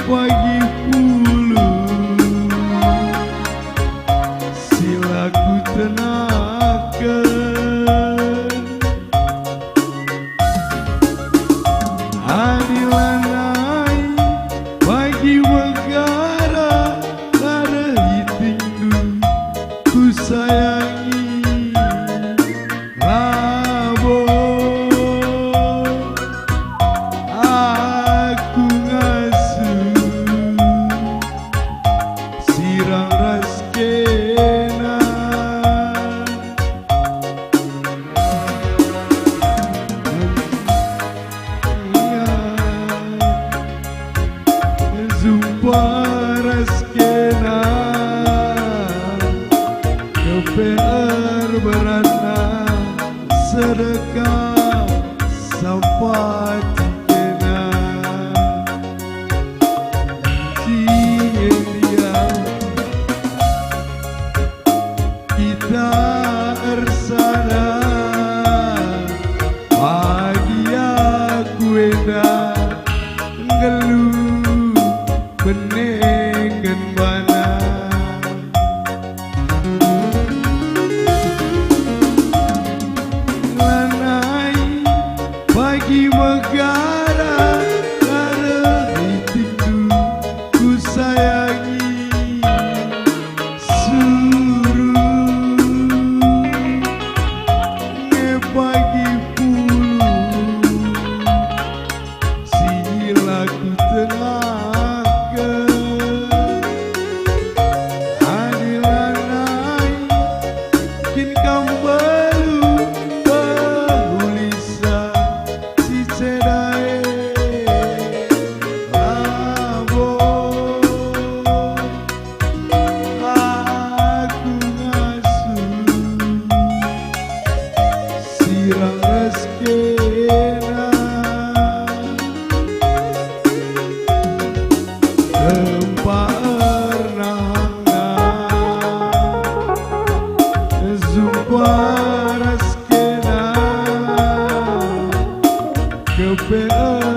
pagi pulu silaku tenakan adilanai bagi negara ada hitingdu ku sayangi labo aku sirang raskena zumpa raskena keper berana sedekah sampai kita ersana pagi aku enda ngeluh benengan mana lanai pagi megara ada hitingku ku sayangi pagi pulu silaku tenakan adilanai kin kambelu bahulisa si cedae labo aku ngasuh sirang raskena tempat renangan zumpa raskena kepean